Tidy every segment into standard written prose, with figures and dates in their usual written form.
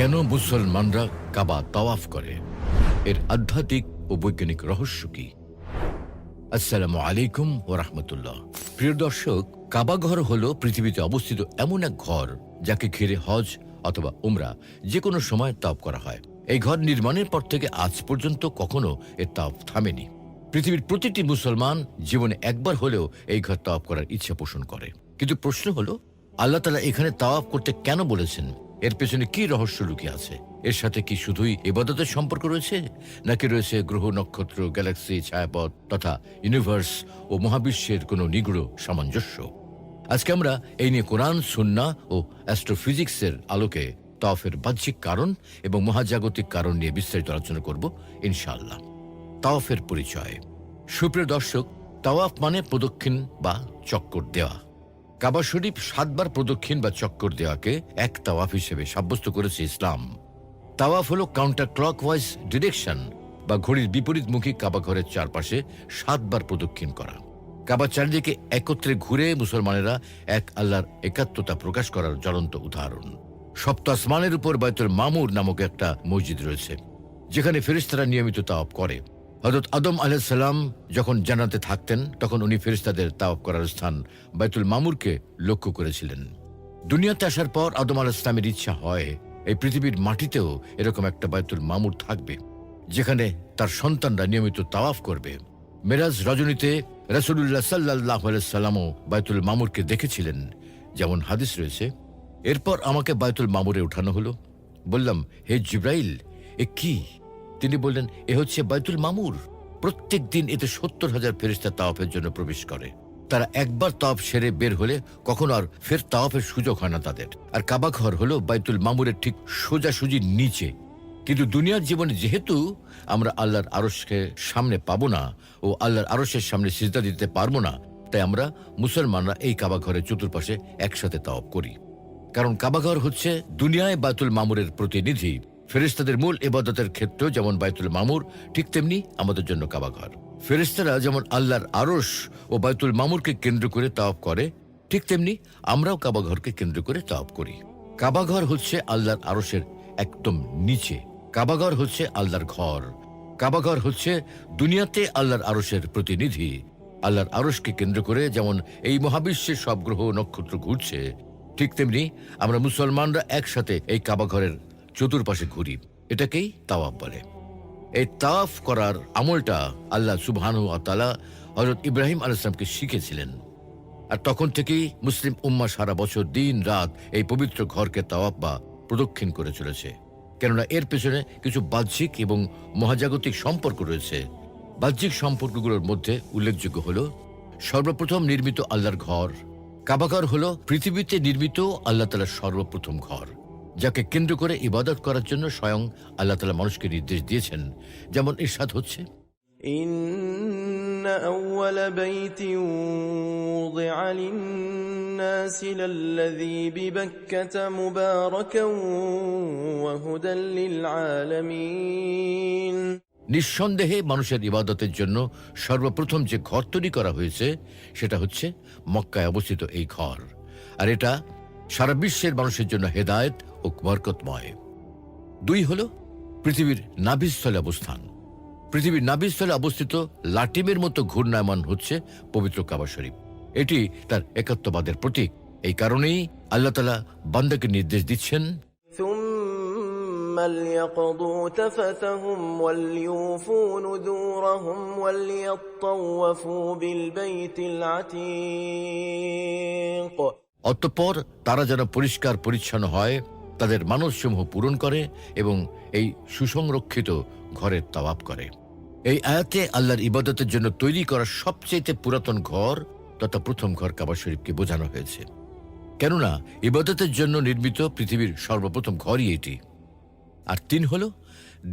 কেন মুসলমানরা কাবা তাওয়াফ করে, এর আধ্যাত্মিক ও বৈজ্ঞানিক রহস্য কি? আসসালামু আলাইকুম ওয়া রাহমাতুল্লাহ। প্রিয় দর্শক, কাবা ঘর হলো পৃথিবীতে অবস্থিত এমন এক ঘর যাকে ঘিরে হজ অথবা উমরা যে কোনো সময় তাওয়াফ করা হয়। এই ঘর নির্মাণের পর থেকে আজ পর্যন্ত কখনো এর তাওয়াফ থামেনি। পৃথিবীর প্রতিটি মুসলমান জীবনে একবার হলেও এই ঘর তাওয়াফ করার ইচ্ছা পোষণ করে। কিন্তু প্রশ্ন হলো, আল্লাহ তাআলা এখানে তাওয়াফ করতে কেন বলেছেন? এর পেছনে কি রহস্য লুকিয়ে আছে? এর সাথে কি শুধুই ইবাদতের সম্পর্ক রয়েছে, নাকি রয়েছে গ্রহ, নক্ষত্র, গ্যালাক্সি, ছায়াপথ তথা ইউনিভার্স ও মহাবিশ্বের কোনো নিগূঢ় সামঞ্জস্য? আজকে আমরা এই নিয়ে কোরআন, সুন্নাহ ও অ্যাস্ট্রোফিজিক্সের আলোকে তাওয়াফের বাহ্যিক কারণ এবং মহাজাগতিক কারণ নিয়ে বিস্তারিত আলোচনা করব ইনশাআল্লাহ। তাওয়াফের পরিচয়। সুপ্রিয় দর্শক, তাওয়াফ মানে প্রদক্ষিণ বা চক্কর দেওয়া। কাবা শরীফ 7 বার প্রদক্ষিণ বা চক্কর দেওয়াকে এক তাওয়াফ হিসেবে সাব্যস্ত করেছে ইসলাম। তাওয়াফ হলো কাউন্টার ক্লকওয়াইজ ডিরেকশন বা ঘড়ির বিপরীতমুখী কাবা ঘরের চারপাশে 7 বার প্রদক্ষিণ করা। কাবা চারিদিকে একত্রে ঘুরে মুসলমানেরা এক আল্লাহর একাত্মতা প্রকাশ করার জ্বলন্ত উদাহরণ। সপ্ত আসমানের উপর বাইতুল মামুর নামক একটা মসজিদ রয়েছে, যেখানে ফেরেশতারা নিয়মিত তাওয়াফ করে। হযরত আদম আলাইহিস সালাম যখন জান্নাতে থাকতেন, তখন উনি ফেরেশতাদের তাওয়াফ করার স্থান বাইতুল মামুরকে লক্ষ্য করেছিলেন। দুনিয়াতে আসার পর আদম আলাইহিস সালামের ইচ্ছা হয় এই পৃথিবীর মাটিতেও এরকম একটা বাইতুল মামুর থাকবে, যেখানে তার সন্তানরা নিয়মিত তাওয়াফ করবে। মেরাজ রজনীতে রাসূলুল্লাহ সাল্লাল্লাহু আলাইহি সাল্লামও বাইতুল মামুরকে দেখেছিলেন, যেমন হাদিস রয়েছে। এরপর আমাকে বাইতুল মামুরে উঠানো হলো। বললাম, হে জিব্রাইল, এ কি? তিনি বললেন, এ হচ্ছে বাইতুল মামুর। প্রত্যেক দিন এতে 70,000 ফেরেশতা তাওয়াফের জন্য প্রবেশ করে। তারা একবার তাওয়াফ সেরে বের হলে কখনো আর ফের তাওয়াফের সুযোগ হয় না তাদের। আর কাবা ঘর হলো বাইতুল মামুরের ঠিক সোজাসুজি নিচে। কিন্তু দুনিয়ার জীবনে যেহেতু আমরা আল্লাহর আরশকে সামনে পাবো না ও আল্লাহর আরশের সামনে সিজদা দিতে পারবো না, তাই আমরা মুসলমানরা এই কাবা ঘরের চতুর্পাশে একসাথে তাওয়াফ করি। কারণ কাবাঘর হচ্ছে দুনিয়ায় বাইতুল মামুরের প্রতিনিধি। ফেরেশতাদের মূল ইবাদতের ক্ষেত্র যেমন বাইতুল মামুর, ঠিক তেমনি আমাদের জন্য কাবাঘর। ফেরেশতারা যেমন আল্লাহর আরশ ও বাইতুল মামুরকে কেন্দ্র করে তাওয়াফ করে, ঠিক তেমনি আমরাও কাবাঘরকে কেন্দ্র করে তাওয়াফ করি। কাবাঘর হচ্ছে আল্লাহর আরশের একদম নিচে। কাবাঘর হচ্ছে আল্লাহর ঘর। কাবাঘর হচ্ছে দুনিয়াতে আল্লাহর আরশের প্রতিনিধি। আল্লাহর আরশকে কেন্দ্র করে যেমন এই মহাবিশ্বের সব গ্রহ নক্ষত্র ঘুরছে, ঠিক তেমনি আমরা মুসলমানরা একসাথে এই কাবা ঘরের চতুর্পাশে ঘুরি। এটাকেই তাওয়াফ বলে। এই তাওয়াফ করার আমলটা আল্লাহ সুবহানাহু ওয়া তাআলা হযরত ইব্রাহিম আলাইহিস সালামকে শিখিয়েছিলেন। আর তখন থেকেই মুসলিম উম্মাহ সারা বছর দিন রাত এই পবিত্র ঘরকে তাওয়াফ বা প্রদক্ষিণ করে চলেছে। কেননা এর পেছনে কিছু বাহ্যিক এবং মহাজাগতিক সম্পর্ক রয়েছে। বাহ্যিক সম্পর্কগুলোর মধ্যে উল্লেখযোগ্য হল, সর্বপ্রথম নির্মিত আল্লাহর ঘর। কাবাঘর হলো পৃথিবীতে নির্মিত আল্লাহ তাআলার সর্বপ্রথম ঘর, যাকে কেন্দ্র করে ইবাদত করার জন্য স্বয়ং আল্লাহ তাআলা মানুষকে নির্দেশ দিয়েছেন। যেমন ইরশাদ হচ্ছে, ইন্না আউওয়ালা বাইতিন উযিআ লিন-নাসি লাল্লাযী বিবাক্কাতা মুবারাকান ওয়া হুদাল লিল-আলামিন। নিঃসন্দেহে মানুষের ইবাদতের জন্য সর্বপ্রথম যে ঘর তৈরি করা হয়েছে সেটা হচ্ছে মক্কায় অবস্থিত এই ঘর। আর এটা সারা বিশ্বের মানুষের জন্য হেদায়েত ও বরকতময়। 2 হলো পৃথিবীর নাভিস্থলে অবস্থান। পৃথিবীর নাভিস্থলে অবস্থিত লাটিমের মতো ঘূর্ণায়মান হচ্ছে পবিত্র কাবা শরীফ। এটি তার একাত্মবাদের প্রতীক। এই কারণেই আল্লাহ তাআলা বান্দাকে নির্দেশ দিচ্ছেন, ليقضوا تفثهم وليوفوا نذورهم وليطوفوا بالبيت العتيق। অতঃপর তারা যেন পরিষ্কার পরিচ্ছন্ন হয়, তাদের মানসসমূহ পূরণ করে এবং এই সুসংরক্ষিত ঘরের তাওয়াফ করে। এই আয়াতে আল্লাহর ইবাদতের জন্য তৈরি করা সবচেয়ে পুরাতন ঘর তথা প্রথম ঘর কাবা শরীফকে বোঝানো হয়েছে। কেননা ইবাদতের জন্য নির্মিত পৃথিবীর সর্বপ্রথম ঘরই এটি। আর 3 হলো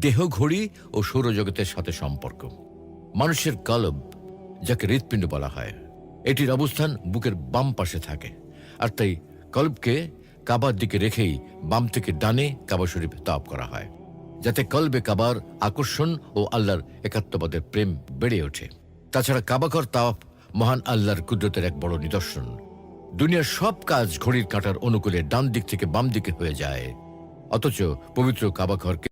দেহ, ঘড়ি ও সৌরজগতের সাথে সম্পর্ক। মানুষের কলব, যাকে হৃৎপিণ্ড বলা হয়, এটির অবস্থান বুকের বাম পাশে থাকে। আর তাই কলবকে কাবার দিকে রেখেই বাম থেকে ডানে কাবা শরীফ তাওয়াফ করা হয়, যাতে কলবে কাবার আকর্ষণ ও আল্লাহর একাত্মবাদের প্রেম বেড়ে ওঠে। তাছাড়া কাবাঘর তাওয়াফ মহান আল্লাহর কুদরতের এক বড় নিদর্শন। দুনিয়ার সব কাজ ঘড়ির কাঁটার অনুকূলে ডান দিক থেকে বাম দিকে হয়ে যায়। অথচ পবিত্র কাবা ঘরকে